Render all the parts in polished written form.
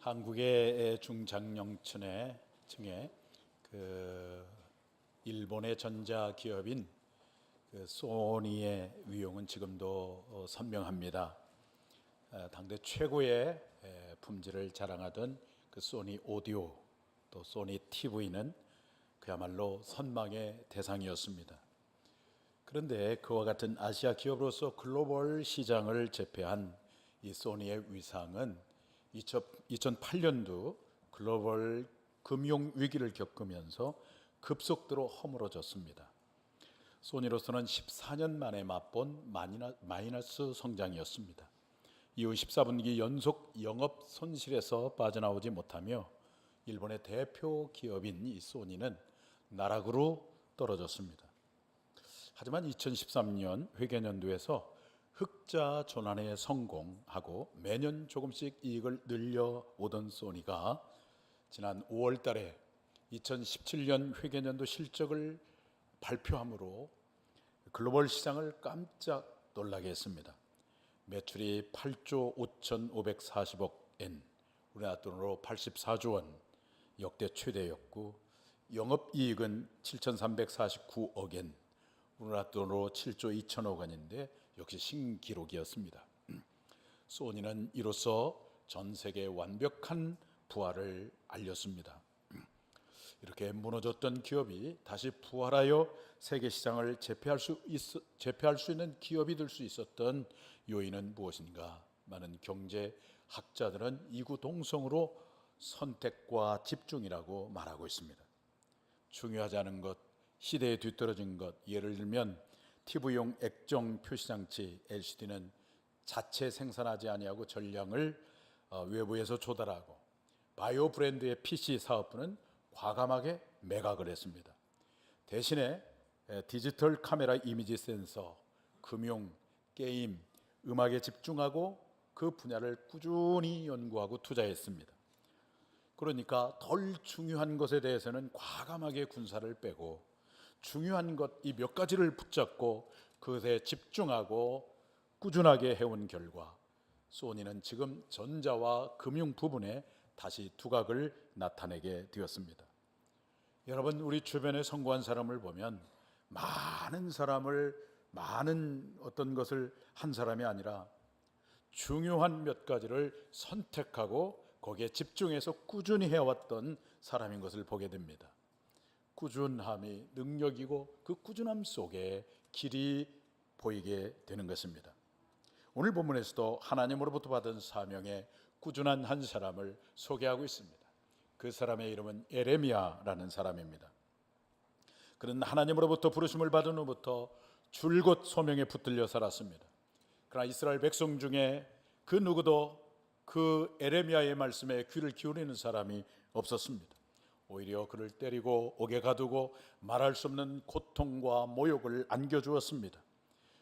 한국의 중장년층에 일본의 전자기업인 소니의 위용은 지금도 선명합니다. 당대 최고의 품질을 자랑하던 소니 오디오 또 소니 TV는 그야말로 선망의 대상이었습니다. 그런데 그와 같은 아시아 기업으로서 글로벌 시장을 제패한 이 소니의 위상은 2008년도 글로벌 금융 위기를 겪으면서 급속도로 허물어졌습니다. 소니로서는 14년 만에 맛본 마이너스 성장이었습니다. 이후 14분기 연속 영업 손실에서 빠져나오지 못하며 일본의 대표 기업인 이 소니는 나락으로 떨어졌습니다. 하지만 2013년 회계연도에서 흑자 전환에 성공하고 매년 조금씩 이익을 늘려오던 소니가 지난 5월 달에 2017년 회계연도 실적을 발표함으로 글로벌 시장을 깜짝 놀라게 했습니다. 매출이 8조 5,540억 엔, 우리나라 돈으로 84조 원, 역대 최대였고 영업이익은 7,349억 엔, 우리나라 돈으로 7조 2천억 원인데 역시 신기록이었습니다. 소니는 이로써 전 세계에 완벽한 부활을 알렸습니다. 이렇게 무너졌던 기업이 다시 부활하여 세계 시장을 제패할 수 있는 기업이 될 수 있었던 요인은 무엇인가? 많은 경제학자들은 이구동성으로 선택과 집중이라고 말하고 있습니다. 중요하지 않은 것, 시대에 뒤떨어진 것, 예를 들면 TV용 액정 표시장치 LCD는 자체 생산하지 아니하고 전량을 외부에서 조달하고, 바이오 브랜드의 PC 사업부는 과감하게 매각을 했습니다. 대신에 디지털 카메라 이미지 센서, 금융, 게임, 음악에 집중하고 그 분야를 꾸준히 연구하고 투자했습니다. 그러니까 덜 중요한 것에 대해서는 과감하게 군사를 빼고 중요한 것 이 몇 가지를 붙잡고 그것에 집중하고 꾸준하게 해온 결과 소니는 지금 전자와 금융 부분에 다시 두각을 나타내게 되었습니다. 여러분, 우리 주변에 성공한 사람을 보면 많은 어떤 것을 한 사람이 아니라 중요한 몇 가지를 선택하고 거기에 집중해서 꾸준히 해왔던 사람인 것을 보게 됩니다. 꾸준함이 능력이고 그 꾸준함 속에 길이 보이게 되는 것입니다. 오늘 본문에서도 하나님으로부터 받은 사명에 꾸준한 한 사람을 소개하고 있습니다. 그 사람의 이름은 에레미야라는 사람입니다. 그는 하나님으로부터 부르심을 받은 후부터 줄곧 소명에 붙들려 살았습니다. 그러나 이스라엘 백성 중에 그 누구도 그 에레미야의 말씀에 귀를 기울이는 사람이 없었습니다. 오히려 그를 때리고 옥에 가두고 말할 수 없는 고통과 모욕을 안겨주었습니다.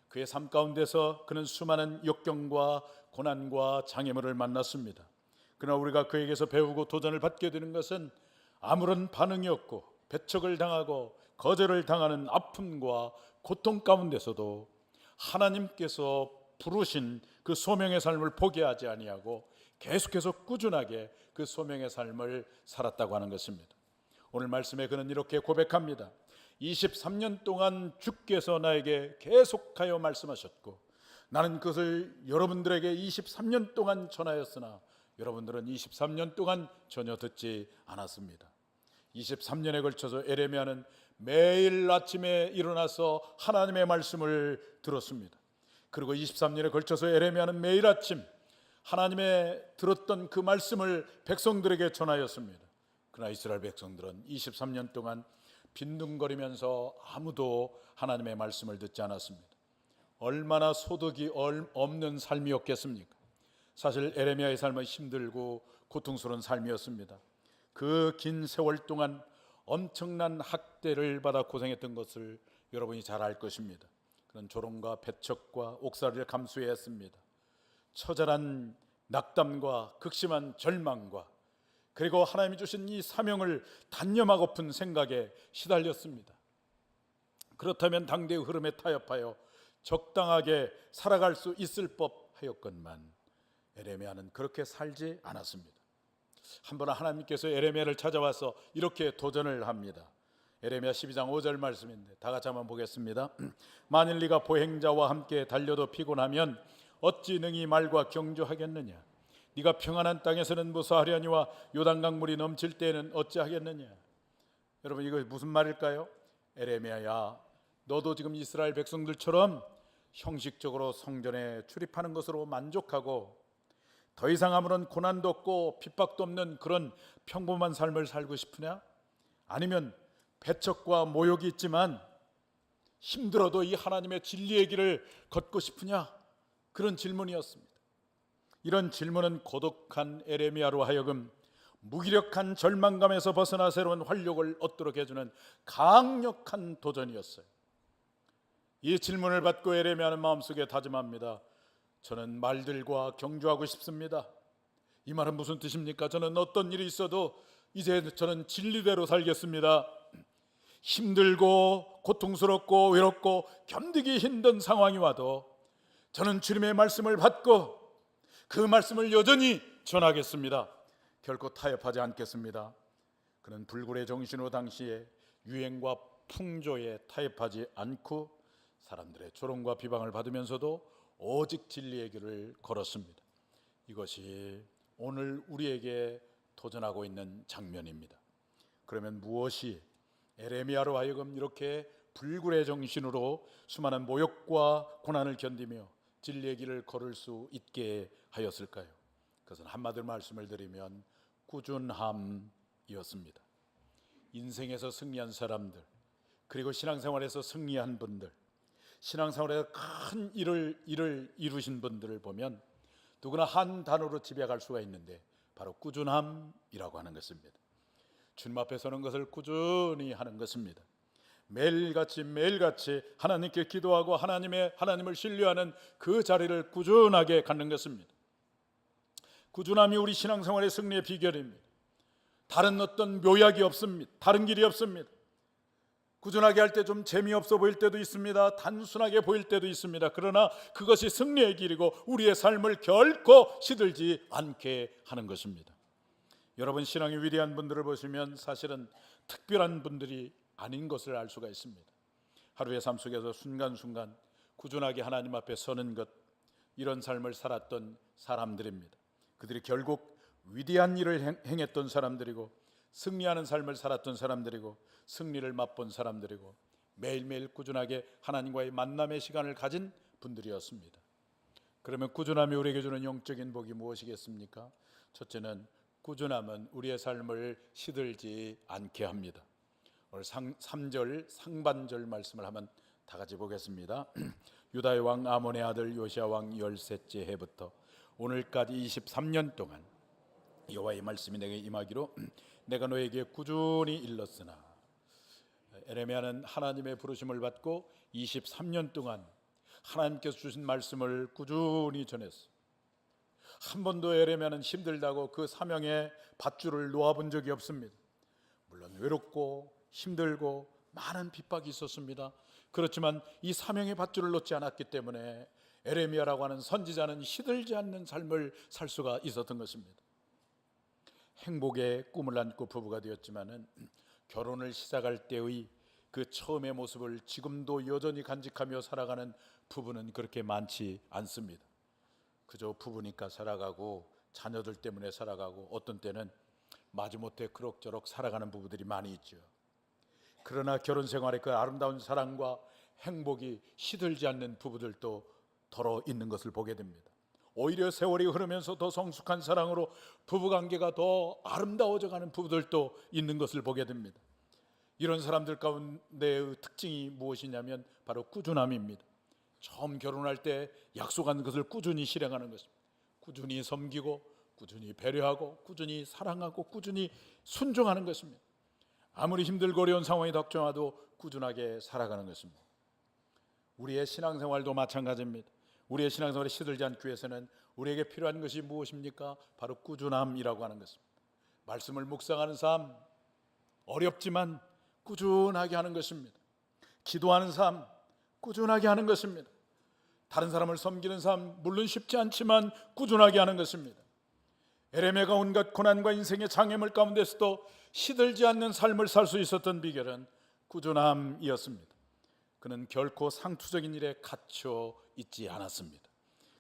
그의 삶 가운데서 그는 수많은 역경과 고난과 장애물을 만났습니다. 그러나 우리가 그에게서 배우고 도전을 받게 되는 것은 아무런 반응이 없고 배척을 당하고 거절을 당하는 아픔과 고통 가운데서도 하나님께서 부르신 그 소명의 삶을 포기하지 아니하고 계속해서 꾸준하게 그 소명의 삶을 살았다고 하는 것입니다. 오늘 말씀에 그는 이렇게 고백합니다. 23년 동안 주께서 나에게 계속하여 말씀하셨고 나는 그것을 여러분들에게 23년 동안 전하였으나 여러분들은 23년 동안 전혀 듣지 않았습니다. 23년에 걸쳐서 에레미야는 매일 아침에 일어나서 하나님의 말씀을 들었습니다. 그리고 23년에 걸쳐서 에레미야는 매일 아침 하나님의 들었던 그 말씀을 백성들에게 전하였습니다. 그러나 이스라엘 백성들은 23년 동안 빈둥거리면서 아무도 하나님의 말씀을 듣지 않았습니다. 얼마나 소득이 없는 삶이었겠습니까? 사실 에레미야의 삶은 힘들고 고통스러운 삶이었습니다. 그 긴 세월 동안 엄청난 학대를 받아 고생했던 것을 여러분이 잘 알 것입니다. 그런 조롱과 배척과 옥살이를 감수해야 했습니다. 처절한 낙담과 극심한 절망과 그리고 하나님이 주신 이 사명을 단념하고픈 생각에 시달렸습니다. 그렇다면 당대의 흐름에 타협하여 적당하게 살아갈 수 있을 법하였건만 에레미야는 그렇게 살지 않았습니다. 한 번은 하나님께서 에레미야를 찾아와서 이렇게 도전을 합니다. 에레미야 12장 5절 말씀인데 다 같이 한번 보겠습니다. 만일 네가 보행자와 함께 달려도 피곤하면 어찌 능히 말과 경주하겠느냐? 네가 평안한 땅에서는 무사하려니와 요단강 물이 넘칠 때에는 어찌하겠느냐? 여러분, 이거 무슨 말일까요? 에레미야야, 너도 지금 이스라엘 백성들처럼 형식적으로 성전에 출입하는 것으로 만족하고 더 이상 아무런 고난도 없고 핍박도 없는 그런 평범한 삶을 살고 싶으냐? 아니면 배척과 모욕이 있지만 힘들어도 이 하나님의 진리의 길을 걷고 싶으냐? 그런 질문이었습니다. 이런 질문은 고독한 에레미야로 하여금 무기력한 절망감에서 벗어나 새로운 활력을 얻도록 해주는 강력한 도전이었어요. 이 질문을 받고 에레미야는 마음속에 다짐합니다. 저는 말들과 경주하고 싶습니다. 이 말은 무슨 뜻입니까? 저는 어떤 일이 있어도 이제 저는 진리대로 살겠습니다. 힘들고 고통스럽고 외롭고 견디기 힘든 상황이 와도 저는 주님의 말씀을 받고 그 말씀을 여전히 전하겠습니다. 결코 타협하지 않겠습니다. 그는 불굴의 정신으로 당시에 유행과 풍조에 타협하지 않고 사람들의 조롱과 비방을 받으면서도 오직 진리의 길을 걸었습니다. 이것이 오늘 우리에게 도전하고 있는 장면입니다. 그러면 무엇이 에레미야로 하여금 이렇게 불굴의 정신으로 수많은 모욕과 고난을 견디며 진리의 길을 걸을 수 있게 하였을까요? 그것은 한마디로 말씀을 드리면 꾸준함이었습니다. 인생에서 승리한 사람들, 그리고 신앙생활에서 승리한 분들, 신앙생활에서 큰 일을 이루신 분들을 보면 누구나 한 단어로 집약할 수가 있는데 바로 꾸준함이라고 하는 것입니다. 주님 앞에 서는 것을 꾸준히 하는 것입니다. 매일같이 하나님께 기도하고 하나님을 신뢰하는 그 자리를 꾸준하게 갖는 것입니다. 꾸준함이 우리 신앙생활의 승리의 비결입니다. 다른 어떤 묘약이 없습니다. 다른 길이 없습니다. 꾸준하게 할 때 좀 재미없어 보일 때도 있습니다. 단순하게 보일 때도 있습니다. 그러나 그것이 승리의 길이고 우리의 삶을 결코 시들지 않게 하는 것입니다. 여러분, 신앙이 위대한 분들을 보시면 사실은 특별한 분들이 아닌 것을 알 수가 있습니다. 하루의 삶 속에서 순간순간 꾸준하게 하나님 앞에 서는 것, 이런 삶을 살았던 사람들입니다. 그들이 결국 위대한 일을 행했던 사람들이고 승리하는 삶을 살았던 사람들이고 승리를 맛본 사람들이고 매일매일 꾸준하게 하나님과의 만남의 시간을 가진 분들이었습니다. 그러면 꾸준함이 우리에게 주는 영적인 복이 무엇이겠습니까? 첫째는 꾸준함은 우리의 삶을 시들지 않게 합니다. 오늘 3절 상반절 말씀을 한번 다 같이 보겠습니다. 유다의 왕 아몬의 아들 요시야 왕 13째 해부터 오늘까지 23년 동안 여호와의 말씀이 내게 임하기로 내가 너에게 꾸준히 일렀으나, 에레미야는 하나님의 부르심을 받고 23년 동안 하나님께서 주신 말씀을 꾸준히 전했어요. 한 번도 에레미야는 힘들다고 그 사명의 밧줄을 놓아본 적이 없습니다. 물론 외롭고 힘들고 많은 핍박이 있었습니다. 그렇지만 이 사명의 밧줄을 놓지 않았기 때문에 에레미야라고 하는 선지자는 시들지 않는 삶을 살 수가 있었던 것입니다. 행복의 꿈을 안고 부부가 되었지만은 결혼을 시작할 때의 그 처음의 모습을 지금도 여전히 간직하며 살아가는 부부는 그렇게 많지 않습니다. 그저 부부니까 살아가고 자녀들 때문에 살아가고 어떤 때는 마지못해 그럭저럭 살아가는 부부들이 많이 있죠. 그러나 결혼 생활의 그 아름다운 사랑과 행복이 시들지 않는 부부들도 더러 있는 것을 보게 됩니다. 오히려 세월이 흐르면서 더 성숙한 사랑으로 부부관계가 더 아름다워져 가는 부부들도 있는 것을 보게 됩니다. 이런 사람들 가운데의 특징이 무엇이냐면 바로 꾸준함입니다. 처음 결혼할 때 약속한 것을 꾸준히 실행하는 것입니다. 꾸준히 섬기고 꾸준히 배려하고 꾸준히 사랑하고 꾸준히 순종하는 것입니다. 아무리 힘들고 어려운 상황이 닥쳐와도 꾸준하게 살아가는 것입니다. 우리의 신앙생활도 마찬가지입니다. 우리의 신앙생활에 시들지 않기 위해서는 우리에게 필요한 것이 무엇입니까? 바로 꾸준함이라고 하는 것입니다. 말씀을 묵상하는 삶, 어렵지만 꾸준하게 하는 것입니다. 기도하는 삶, 꾸준하게 하는 것입니다. 다른 사람을 섬기는 삶, 물론 쉽지 않지만 꾸준하게 하는 것입니다. 에레미야가 온갖 고난과 인생의 장애물 가운데서도 시들지 않는 삶을 살 수 있었던 비결은 꾸준함이었습니다. 그는 결코 상투적인 일에 갇혀 있지 않았습니다.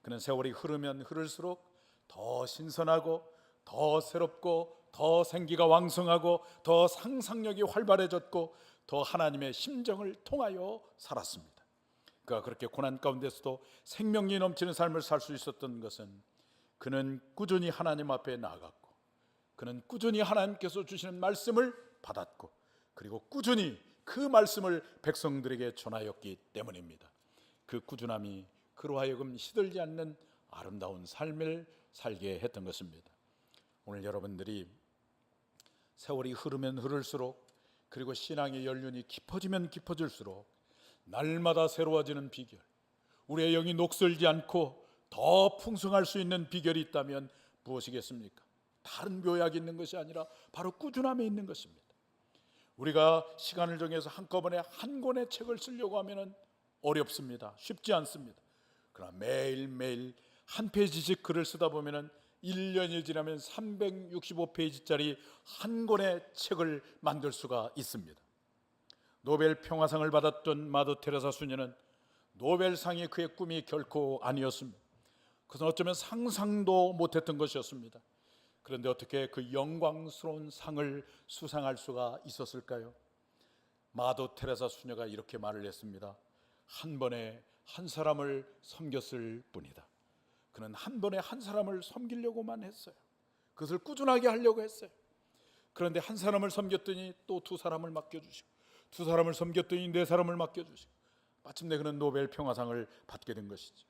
그는 세월이 흐르면 흐를수록 더 신선하고 더 새롭고 더 생기가 왕성하고 더 상상력이 활발해졌고 더 하나님의 심정을 통하여 살았습니다. 그가 그렇게 고난 가운데서도 생명력이 넘치는 삶을 살 수 있었던 것은 그는 꾸준히 하나님 앞에 나아갔고, 그는 꾸준히 하나님께서 주시는 말씀을 받았고, 그리고 꾸준히 그 말씀을 백성들에게 전하였기 때문입니다. 그 꾸준함이 그로 하여금 시들지 않는 아름다운 삶을 살게 했던 것입니다. 오늘 여러분들이 세월이 흐르면 흐를수록, 그리고 신앙의 연륜이 깊어지면 깊어질수록 날마다 새로워지는 비결, 우리의 영이 녹슬지 않고 더 풍성할 수 있는 비결이 있다면 무엇이겠습니까? 다른 묘약이 있는 것이 아니라 바로 꾸준함에 있는 것입니다. 우리가 시간을 정해서 한꺼번에 한 권의 책을 쓰려고 하면 어렵습니다. 쉽지 않습니다. 그러나 매일매일 한 페이지씩 글을 쓰다 보면 1년이 지나면 365페이지짜리 한 권의 책을 만들 수가 있습니다. 노벨 평화상을 받았던 마더 테레사 수녀는 노벨상이 그의 꿈이 결코 아니었습니다. 그것은 어쩌면 상상도 못했던 것이었습니다. 그런데 어떻게 그 영광스러운 상을 수상할 수가 있었을까요? 마더 테레사 수녀가 이렇게 말을 했습니다. 한 번에 한 사람을 섬겼을 뿐이다. 그는 한 번에 한 사람을 섬기려고만 했어요. 그것을 꾸준하게 하려고 했어요. 그런데 한 사람을 섬겼더니 또 두 사람을 맡겨주시고, 두 사람을 섬겼더니 네 사람을 맡겨주시고, 마침내 그는 노벨 평화상을 받게 된 것이죠.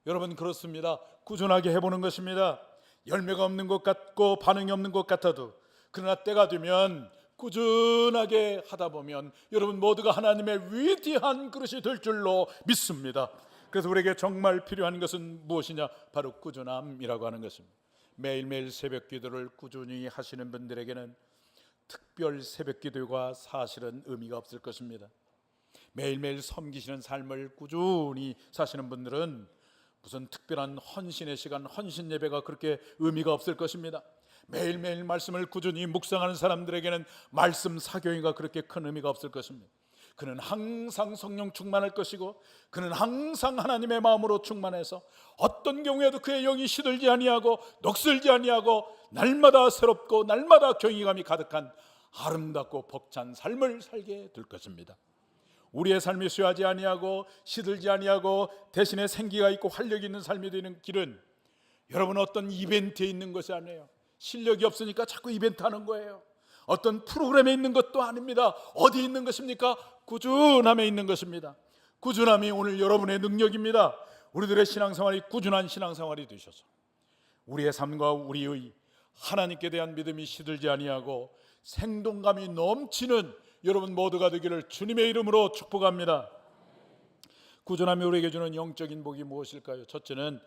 여러분, 그렇습니다. 꾸준하게 해보는 것입니다. 열매가 없는 것 같고 반응이 없는 것 같아도, 그러나 때가 되면 꾸준하게 하다 보면 여러분 모두가 하나님의 위대한 그릇이 될 줄로 믿습니다. 그래서 우리에게 정말 필요한 것은 무엇이냐? 바로 꾸준함이라고 하는 것입니다. 매일매일 새벽 기도를 꾸준히 하시는 분들에게는 특별 새벽 기도가 사실은 의미가 없을 것입니다. 매일매일 섬기시는 삶을 꾸준히 사시는 분들은 무슨 특별한 헌신의 시간, 헌신 예배가 그렇게 의미가 없을 것입니다. 매일매일 말씀을 꾸준히 묵상하는 사람들에게는 말씀 사교회가 그렇게 큰 의미가 없을 것입니다. 그는 항상 성령 충만할 것이고, 그는 항상 하나님의 마음으로 충만해서 어떤 경우에도 그의 영이 시들지 아니하고 녹슬지 아니하고 날마다 새롭고 날마다 경외감이 가득한 아름답고 벅찬 삶을 살게 될 것입니다. 우리의 삶이 쇠하지 아니하고 시들지 아니하고 대신에 생기가 있고 활력이 있는 삶이 되는 길은 여러분 어떤 이벤트에 있는 것이 아니에요. 실력이 없으니까 자꾸 이벤트 하는 거예요. 어떤 프로그램에 있는 것도 아닙니다. 어디 있는 것입니까? 꾸준함에 있는 것입니다. 꾸준함이 오늘 여러분의 능력입니다. 우리들의 신앙생활이 꾸준한 신앙생활이 되셔서 우리의 삶과 우리의 하나님께 대한 믿음이 시들지 아니하고 생동감이 넘치는 여러분 모두가 되기를 주님의 이름으로 축복합니다. 꾸준함이 우리에게 주는 영적인 복이 무엇일까요? 첫째는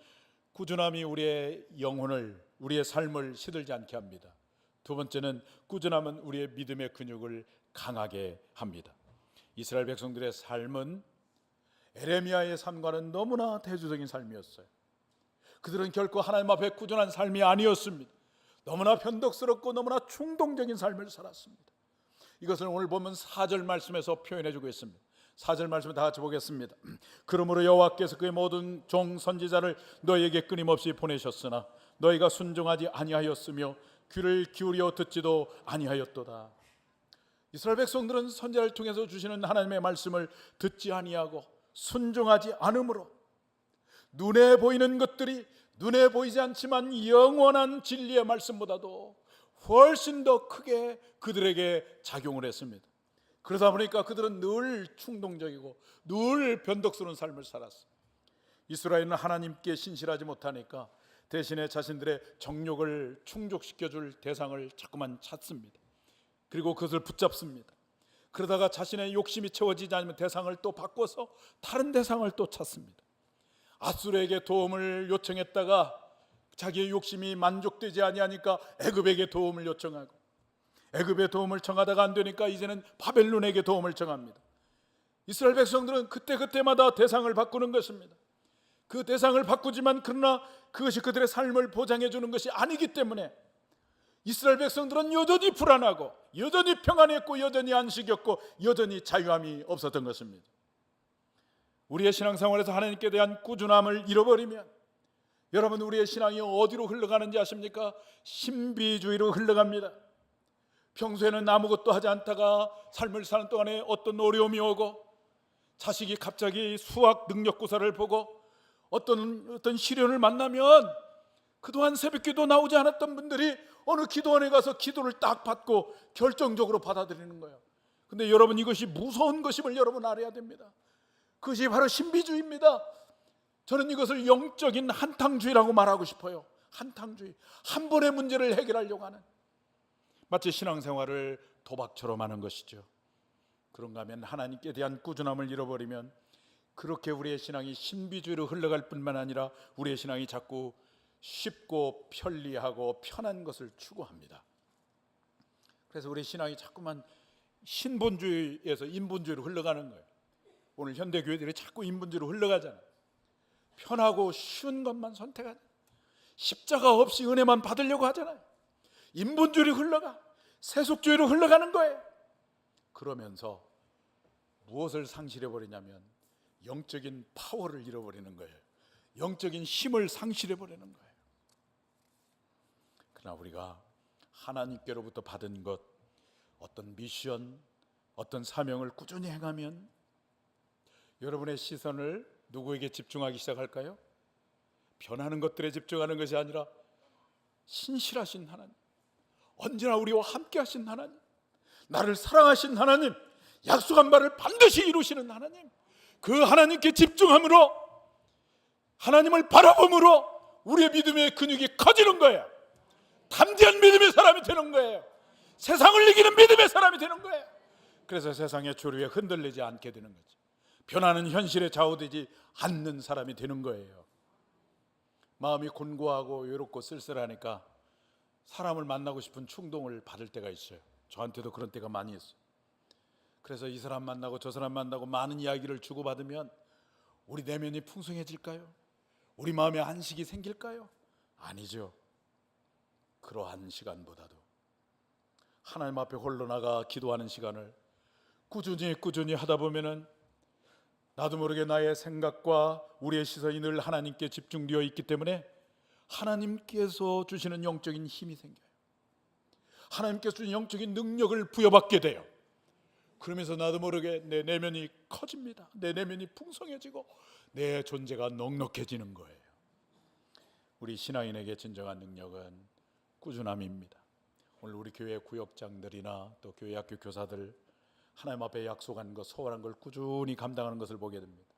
꾸준함이 우리의 영혼을, 우리의 삶을 시들지 않게 합니다. 두 번째는 꾸준함은 우리의 믿음의 근육을 강하게 합니다. 이스라엘 백성들의 삶은 에레미야의 삶과는 너무나 대조적인 삶이었어요. 그들은 결코 하나님 앞에 꾸준한 삶이 아니었습니다. 너무나 변덕스럽고 너무나 충동적인 삶을 살았습니다. 이것을 오늘 보면 4절 말씀에서 표현해주고 있습니다. 4절 말씀을 다 같이 보겠습니다. 그러므로 여호와께서 그의 모든 종 선지자를 너희에게 끊임없이 보내셨으나 너희가 순종하지 아니하였으며 귀를 기울여 듣지도 아니하였도다. 이스라엘 백성들은 선지자를 통해서 주시는 하나님의 말씀을 듣지 아니하고 순종하지 않으므로 눈에 보이는 것들이 눈에 보이지 않지만 영원한 진리의 말씀보다도 훨씬 더 크게 그들에게 작용을 했습니다. 그러다 보니까 그들은 늘 충동적이고 늘 변덕스러운 삶을 살았어요. 이스라엘은 하나님께 신실하지 못하니까 대신에 자신들의 정욕을 충족시켜줄 대상을 자꾸만 찾습니다. 그리고 그것을 붙잡습니다. 그러다가 자신의 욕심이 채워지지 않으면 대상을 또 바꿔서 다른 대상을 또 찾습니다. 아수르에게 도움을 요청했다가 자기의 욕심이 만족되지 아니하니까 애굽에게 도움을 요청하고, 애굽의 도움을 청하다가 안 되니까 이제는 바벨론에게 도움을 청합니다. 이스라엘 백성들은 그때그때마다 대상을 바꾸는 것입니다. 그 대상을 바꾸지만 그러나 그것이 그들의 삶을 보장해 주는 것이 아니기 때문에 이스라엘 백성들은 여전히 불안하고 여전히 평안했고 여전히 안식이었고 여전히 자유함이 없었던 것입니다. 우리의 신앙생활에서 하나님께 대한 꾸준함을 잃어버리면 여러분, 우리의 신앙이 어디로 흘러가는지 아십니까? 신비주의로 흘러갑니다. 평소에는 아무것도 하지 않다가 삶을 사는 동안에 어떤 어려움이 오고 자식이 갑자기 수학 능력고사를 보고 어떤 시련을 만나면 그동안 새벽기도 나오지 않았던 분들이 어느 기도원에 가서 기도를 딱 받고 결정적으로 받아들이는 거예요. 근데 여러분, 이것이 무서운 것임을 여러분 알아야 됩니다. 그것이 바로 신비주의입니다. 저는 이것을 영적인 한탕주의라고 말하고 싶어요. 한탕주의, 한 번의 문제를 해결하려고 하는, 마치 신앙생활을 도박처럼 하는 것이죠. 그런가 하면 하나님께 대한 꾸준함을 잃어버리면 그렇게 우리의 신앙이 신비주의로 흘러갈 뿐만 아니라 우리의 신앙이 자꾸 쉽고 편리하고 편한 것을 추구합니다. 그래서 우리의 신앙이 자꾸만 신본주의에서 인본주의로 흘러가는 거예요. 오늘 현대 교회들이 자꾸 인본주의로 흘러가잖아요. 편하고 쉬운 것만 선택하잖아요. 십자가 없이 은혜만 받으려고 하잖아요. 인본주의로 흘러가, 세속주의로 흘러가는 거예요. 그러면서 무엇을 상실해버리냐면 영적인 파워를 잃어버리는 거예요. 영적인 힘을 상실해버리는 거예요. 그러나 우리가 하나님께로부터 받은 것, 어떤 미션, 어떤 사명을 꾸준히 행하면 여러분의 시선을 누구에게 집중하기 시작할까요? 변하는 것들에 집중하는 것이 아니라 신실하신 하나님, 언제나 우리와 함께 하신 하나님, 나를 사랑하신 하나님, 약속한 바를 반드시 이루시는 하나님, 그 하나님께 집중함으로, 하나님을 바라봄으로 우리의 믿음의 근육이 커지는 거예요. 담대한 믿음의 사람이 되는 거예요. 세상을 이기는 믿음의 사람이 되는 거예요. 그래서 세상의 조류에 흔들리지 않게 되는 거죠. 변하는 현실에 좌우되지 않는 사람이 되는 거예요. 마음이 곤고하고 외롭고 쓸쓸하니까 사람을 만나고 싶은 충동을 받을 때가 있어요. 저한테도 그런 때가 많이 있어요. 그래서 이 사람 만나고 저 사람 만나고 많은 이야기를 주고받으면 우리 내면이 풍성해질까요? 우리 마음에 안식이 생길까요? 아니죠. 그러한 시간보다도 하나님 앞에 홀로 나가 기도하는 시간을 꾸준히 하다 보면은 나도 모르게 나의 생각과 우리의 시선이 늘 하나님께 집중되어 있기 때문에 하나님께서 주시는 영적인 힘이 생겨요. 하나님께서 주신 영적인 능력을 부여받게 돼요. 그러면서 나도 모르게 내 내면이 커집니다. 내 내면이 풍성해지고 내 존재가 넉넉해지는 거예요. 우리 신앙인에게 진정한 능력은 꾸준함입니다. 오늘 우리 교회 구역장들이나 또 교회 학교 교사들 하나님 앞에 약속한 것, 소원한 걸 꾸준히 감당하는 것을 보게 됩니다.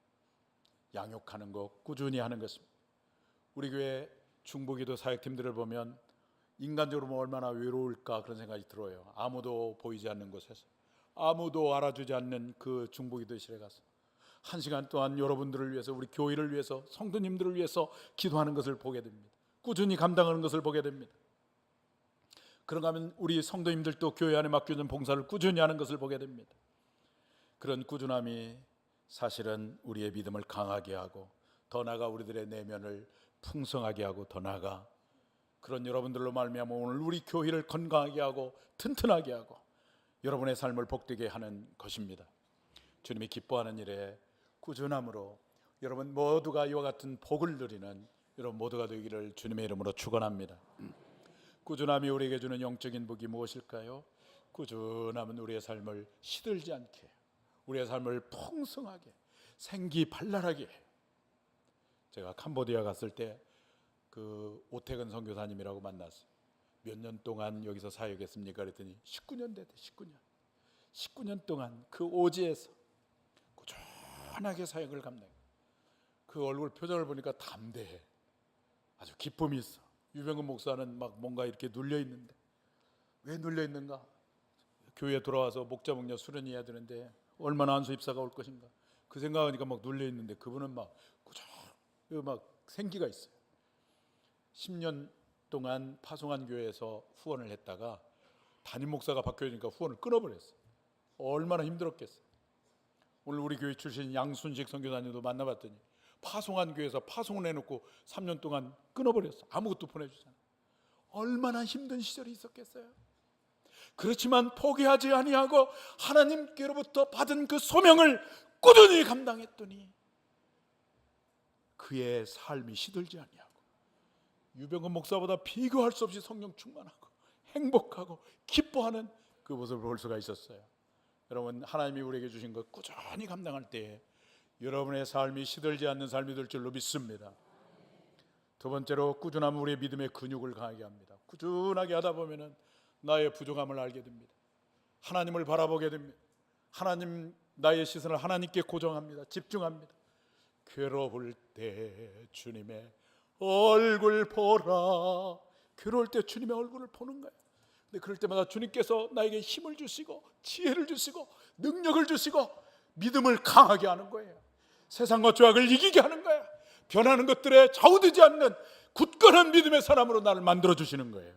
양육하는 것 꾸준히 하는 것입니다. 우리 교회 중보기도 사역팀들을 보면 인간적으로 얼마나 외로울까 그런 생각이 들어요. 아무도 보이지 않는 곳에서, 아무도 알아주지 않는 그 중보기도실에 가서 1시간 동안 여러분들을 위해서, 우리 교회를 위해서, 성도님들을 위해서 기도하는 것을 보게 됩니다. 꾸준히 감당하는 것을 보게 됩니다. 그런가 하면 우리 성도님들도 교회 안에 맡겨진 봉사를 꾸준히 하는 것을 보게 됩니다. 그런 꾸준함이 사실은 우리의 믿음을 강하게 하고 더 나아가 우리들의 내면을 풍성하게 하고 더 나아가 그런 여러분들로 말미암아 오늘 우리 교회를 건강하게 하고 튼튼하게 하고 여러분의 삶을 복되게 하는 것입니다. 주님이 기뻐하는 일에 꾸준함으로 여러분 모두가 이와 같은 복을 누리는 여러분 모두가 되기를 주님의 이름으로 축원합니다. 꾸준함이 우리에게 주는 영적인 복이 무엇일까요? 꾸준함은 우리의 삶을 시들지 않게, 우리의 삶을 풍성하게, 생기발랄하게 해요. 제가 캄보디아 갔을 때 그 오태근 선교사님이라고 만났어요. 몇 년 동안 여기서 사역했습니까? 그랬더니 19년 됐대. 19년 동안 그 오지에서 꾸준하게 사역을 감당해. 그 얼굴 표정을 보니까 담대해. 아주 기쁨이 있어. 유병근 목사는 막 뭔가 이렇게 눌려 있는데 왜 눌려 있는가? 교회에 돌아와서 목자 목녀 수련해야 되는데 얼마나 안수 입사가 올 것인가? 그 생각하니까 막 눌려 있는데 그분은 막 꾸준히 막 생기가 있어요. 10년 동안 파송한 교회에서 후원을 했다가 담임 목사가 바뀌니까 후원을 끊어버렸어요. 얼마나 힘들었겠어요. 오늘 우리 교회 출신 양순식 선교사님도 만나봤더니 파송한 교회에서 파송을 해놓고 3년 동안 끊어버렸어. 아무것도 보내주잖아. 얼마나 힘든 시절이 있었겠어요. 그렇지만 포기하지 아니하고 하나님께로부터 받은 그 소명을 꾸준히 감당했더니 그의 삶이 시들지 아니하고 유병근 목사보다 비교할 수 없이 성령 충만하고 행복하고 기뻐하는 그 모습을 볼 수가 있었어요. 여러분, 하나님이 우리에게 주신 것 꾸준히 감당할 때에 여러분의 삶이 시들지 않는 삶이 될 줄로 믿습니다. 두 번째로, 꾸준함은 우리의 믿음의 근육을 강하게 합니다. 꾸준하게 하다 보면은 나의 부족함을 알게 됩니다. 하나님을 바라보게 됩니다. 나의 시선을 하나님께 고정합니다. 집중합니다. 괴로울 때 주님의 얼굴 보라. 괴로울 때 주님의 얼굴을 보는 거예요. 근데 그럴 때마다 주님께서 나에게 힘을 주시고 지혜를 주시고 능력을 주시고 믿음을 강하게 하는 거예요. 세상과 죄악을 이기게 하는 거예요. 변하는 것들에 좌우되지 않는 굳건한 믿음의 사람으로 나를 만들어 주시는 거예요.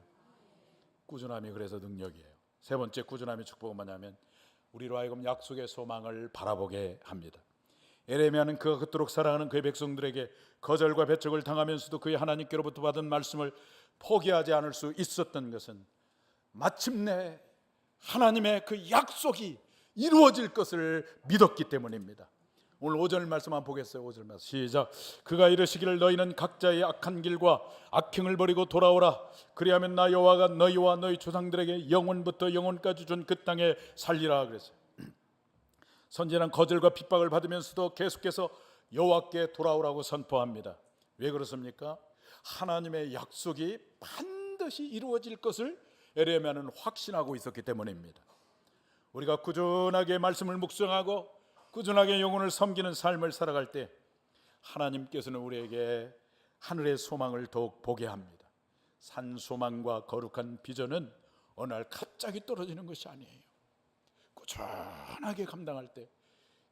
꾸준함이 그래서 능력이에요. 세 번째, 꾸준함의 축복은 뭐냐면 우리로 하여금 약속의 소망을 바라보게 합니다. 에레미야는 그가 그토록 사랑하는 그의 백성들에게 거절과 배척을 당하면서도 그의 하나님께로부터 받은 말씀을 포기하지 않을 수 있었던 것은 마침내 하나님의 그 약속이 이루어질 것을 믿었기 때문입니다. 오늘 5절 말씀 한번 보겠어요. 5절 말씀 시작. 그가 이르시기를 너희는 각자의 악한 길과 악행을 버리고 돌아오라. 그리하면 나 여호와가 너희와 너희 조상들에게 영원부터 영원까지 준 그 땅에 살리라 그랬어요. 선지자는 거절과 핍박을 받으면서도 계속해서 여호와께 돌아오라고 선포합니다. 왜 그렇습니까? 하나님의 약속이 반드시 이루어질 것을 에레미야는 확신하고 있었기 때문입니다. 우리가 꾸준하게 말씀을 묵상하고 꾸준하게 영혼을 섬기는 삶을 살아갈 때 하나님께서는 우리에게 하늘의 소망을 더욱 보게 합니다. 산 소망과 거룩한 비전은 어느 날 갑자기 떨어지는 것이 아니에요. 꾸준하게 감당할 때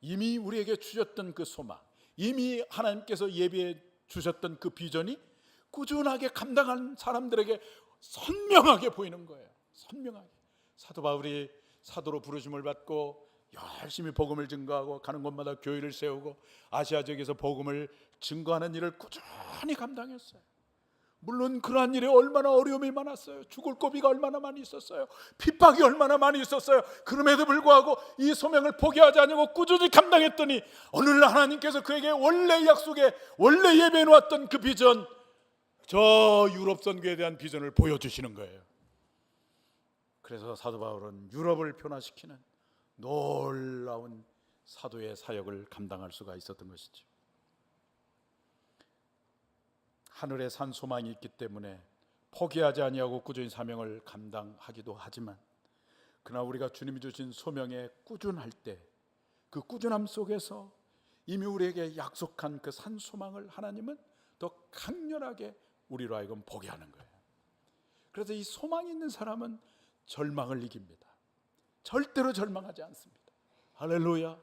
이미 우리에게 주셨던 그 소망, 이미 하나님께서 예비해 주셨던 그 비전이 꾸준하게 감당한 사람들에게 선명하게 보이는 거예요. 선명하게. 사도 바울이 사도로 부르심을 받고 열심히 복음을 증거하고 가는 곳마다 교회를 세우고 아시아 지역에서 복음을 증거하는 일을 꾸준히 감당했어요. 물론 그러한 일에 얼마나 어려움이 많았어요. 죽을 고비가 얼마나 많이 있었어요. 핍박이 얼마나 많이 있었어요. 그럼에도 불구하고 이 소명을 포기하지 않고 꾸준히 감당했더니 어느 날 하나님께서 그에게 원래 약속에 원래 예배해 놓았던 그 비전, 저 유럽 선교에 대한 비전을 보여주시는 거예요. 그래서 사도 바울은 유럽을 변화시키는 놀라운 사도의 사역을 감당할 수가 있었던 것이죠. 하늘에 산 소망이 있기 때문에 포기하지 아니하고 꾸준히 사명을 감당하기도 하지만, 그러나 우리가 주님이 주신 소명에 꾸준할 때 그 꾸준함 속에서 이미 우리에게 약속한 그 산 소망을 하나님은 더 강렬하게 우리로 하여금 보게 하는 거예요. 그래서 이 소망이 있는 사람은 절망을 이깁니다. 절대로 절망하지 않습니다. 할렐루야.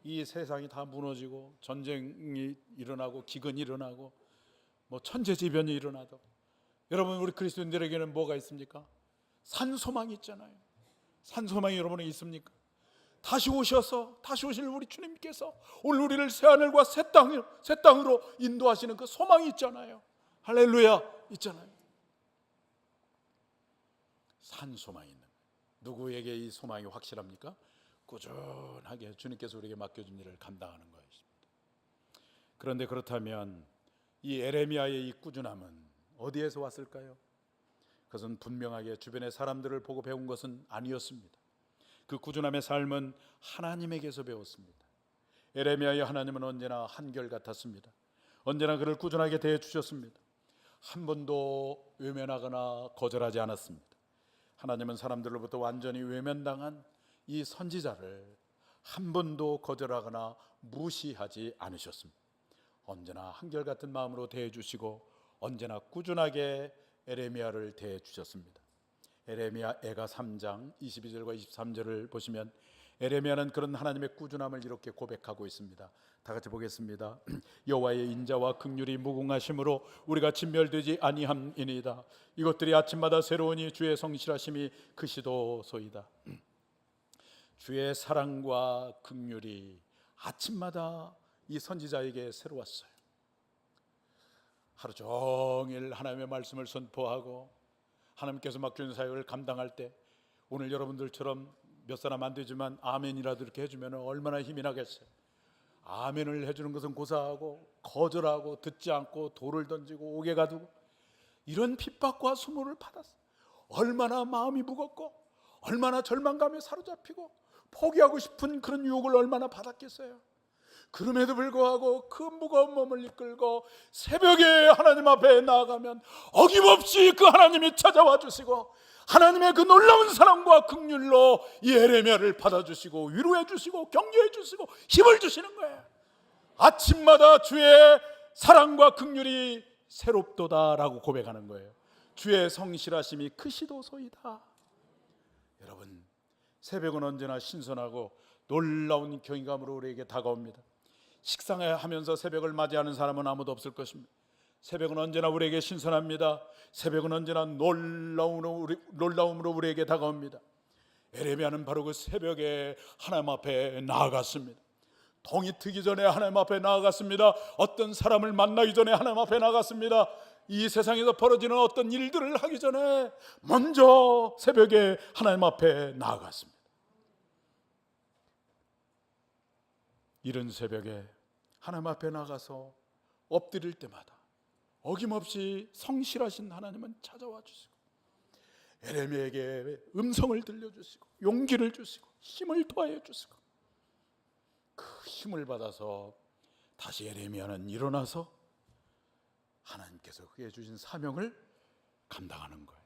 이 세상이 다 무너지고 전쟁이 일어나고 기근이 일어나고 뭐 천재지변이 일어나도 여러분, 우리 그리스도인들에게는 뭐가 있습니까? 산소망이 있잖아요. 산소망이 여러분에게 있습니까? 다시 오실 우리 주님께서 오늘 우리를 새하늘과 새 땅으로 인도하시는 그 소망이 있잖아요. 할렐루야. 있잖아요. 산소망이 있는, 누구에게 이 소망이 확실합니까? 꾸준하게 주님께서 우리에게 맡겨준 일을 감당하는 것입니다. 그런데 그렇다면 이 에레미야의 이 꾸준함은 어디에서 왔을까요? 그것은 분명하게 주변의 사람들을 보고 배운 것은 아니었습니다. 그 꾸준함의 삶은 하나님에게서 배웠습니다. 에레미야의 하나님은 언제나 한결같았습니다. 언제나 그를 꾸준하게 대해 주셨습니다. 한 번도 외면하거나 거절하지 않았습니다. 하나님은 사람들로부터 완전히 외면당한 이 선지자를 한 번도 거절하거나 무시하지 않으셨습니다. 언제나 한결같은 마음으로 대해주시고 언제나 꾸준하게 에레미야를 대해주셨습니다. 에레미야 애가 3장 22절과 23절을 보시면 에레미야는 그런 하나님의 꾸준함을 이렇게 고백하고 있습니다. 다 같이 보겠습니다. 여호와의 인자와 긍휼이 무궁하심으로 우리가 진멸되지 아니함이니이다. 이것들이 아침마다 새로우니 주의 성실하심이 크시도소이다. 주의 사랑과 긍휼이 아침마다 이 선지자에게 새로웠어요. 하루 종일 하나님의 말씀을 선포하고 하나님께서 맡겨준 사역을 감당할 때 오늘 여러분들처럼 몇 사람 안 되지만 아멘이라도 이렇게 해주면 얼마나 힘이 나겠어요. 아멘을 해주는 것은 고사하고 거절하고 듣지 않고 돌을 던지고 옥에 가두고 이런 핍박과 수모를 받았어요. 얼마나 마음이 무겁고 얼마나 절망감에 사로잡히고 포기하고 싶은 그런 유혹을 얼마나 받았겠어요. 그럼에도 불구하고 그 무거운 몸을 이끌고 새벽에 하나님 앞에 나아가면 어김없이 그 하나님이 찾아와 주시고 하나님의 그 놀라운 사랑과 긍휼로 이 에레미야를 받아주시고 위로해 주시고 격려해 주시고 힘을 주시는 거예요. 아침마다 주의 사랑과 긍휼이 새롭도다라고 고백하는 거예요. 주의 성실하심이 크시도소이다. 여러분, 새벽은 언제나 신선하고 놀라운 경외감으로 우리에게 다가옵니다. 식상하면서 새벽을 맞이하는 사람은 아무도 없을 것입니다. 새벽은 언제나 우리에게 신선합니다. 새벽은 언제나 놀라움으로 우리에게 다가옵니다. 에레미야는 바로 그 새벽에 하나님 앞에 나아갔습니다. 동이 트기 전에 하나님 앞에 나아갔습니다. 어떤 사람을 만나기 전에 하나님 앞에 나아갔습니다. 이 세상에서 벌어지는 어떤 일들을 하기 전에 먼저 새벽에 하나님 앞에 나아갔습니다. 이른 새벽에 하나님 앞에 나가서 엎드릴 때마다 어김없이 성실하신 하나님은 찾아와 주시고 에레미야에게 음성을 들려주시고 용기를 주시고 힘을 더하여 주시고 그 힘을 받아서 다시 에레미야는 일어나서 하나님께서 그에게 주신 사명을 감당하는 거예요.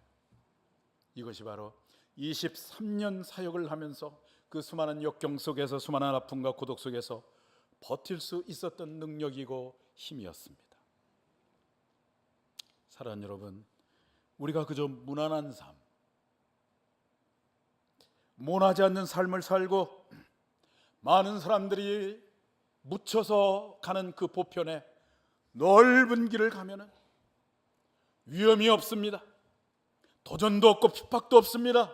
이것이 바로 23년 사역을 하면서 그 수많은 역경 속에서 수많은 아픔과 고독 속에서 버틸 수 있었던 능력이고 힘이었습니다. 사랑하는 여러분, 우리가 그저 무난한 삶, 모나지 않는 삶을 살고 많은 사람들이 묻혀서 가는 그 보편에 넓은 길을 가면은 위험이 없습니다. 도전도 없고 핍박도 없습니다.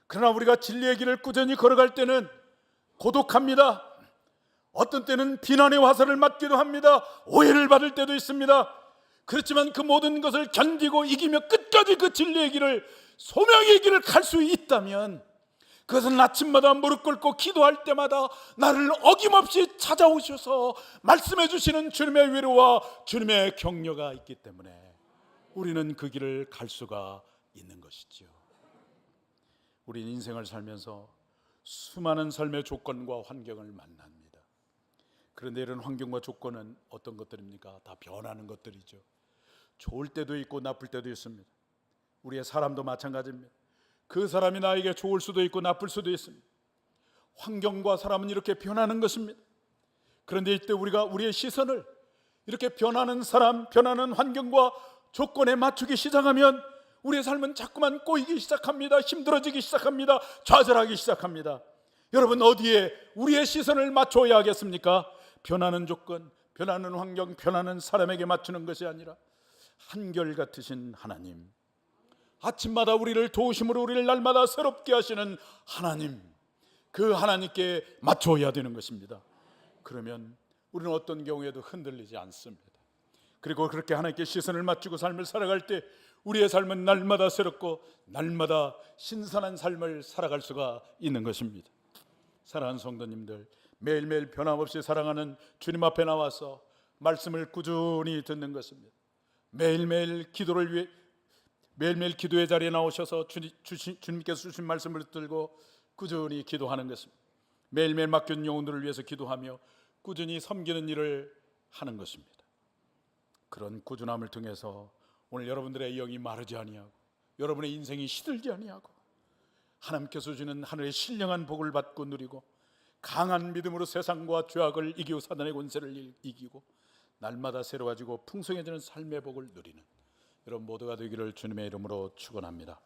그러나 우리가 진리의 길을 꾸준히 걸어갈 때는 고독합니다. 어떤 때는 비난의 화살을 맞기도 합니다. 오해를 받을 때도 있습니다. 그렇지만 그 모든 것을 견디고 이기며 끝까지 그 진리의 길을, 소명의 길을 갈 수 있다면 그것은 아침마다 무릎 꿇고 기도할 때마다 나를 어김없이 찾아오셔서 말씀해 주시는 주님의 위로와 주님의 격려가 있기 때문에 우리는 그 길을 갈 수가 있는 것이지요. 우리 인생을 살면서 수많은 삶의 조건과 환경을 만납니다. 그런데 이런 환경과 조건은 어떤 것들입니까? 다 변하는 것들이죠. 좋을 때도 있고 나쁠 때도 있습니다. 우리의 사람도 마찬가지입니다. 그 사람이 나에게 좋을 수도 있고 나쁠 수도 있습니다. 환경과 사람은 이렇게 변하는 것입니다. 그런데 이때 우리가 우리의 시선을 이렇게 변하는 사람, 변하는 환경과 조건에 맞추기 시작하면 우리의 삶은 자꾸만 꼬이기 시작합니다. 힘들어지기 시작합니다. 좌절하기 시작합니다. 여러분, 어디에 우리의 시선을 맞춰야 하겠습니까? 변하는 조건, 변하는 환경, 변하는 사람에게 맞추는 것이 아니라 한결같으신 하나님, 아침마다 우리를 도우심으로 우리를 날마다 새롭게 하시는 하나님, 그 하나님께 맞춰야 되는 것입니다. 그러면 우리는 어떤 경우에도 흔들리지 않습니다. 그리고 그렇게 하나님께 시선을 맞추고 삶을 살아갈 때 우리의 삶은 날마다 새롭고 날마다 신선한 삶을 살아갈 수가 있는 것입니다. 사랑하는 성도님들, 매일매일 변함없이 사랑하는 주님 앞에 나와서 말씀을 꾸준히 듣는 것입니다. 매일매일 기도를 위해 매일매일 기도의 자리에 나오셔서 주님께서 주신 말씀을 들고 꾸준히 기도하는 것입니다. 매일매일 맡긴 영혼들을 위해서 기도하며 꾸준히 섬기는 일을 하는 것입니다. 그런 꾸준함을 통해서 오늘 여러분들의 영이 마르지 아니하고 여러분의 인생이 시들지 아니하고 하나님께서 주시는 하늘의 신령한 복을 받고 누리고 강한 믿음으로 세상과 죄악을 이기고 사단의 권세를 이기고 날마다 새로워지고 풍성해지는 삶의 복을 누리는 여러분 모두가 되기를 주님의 이름으로 축원합니다.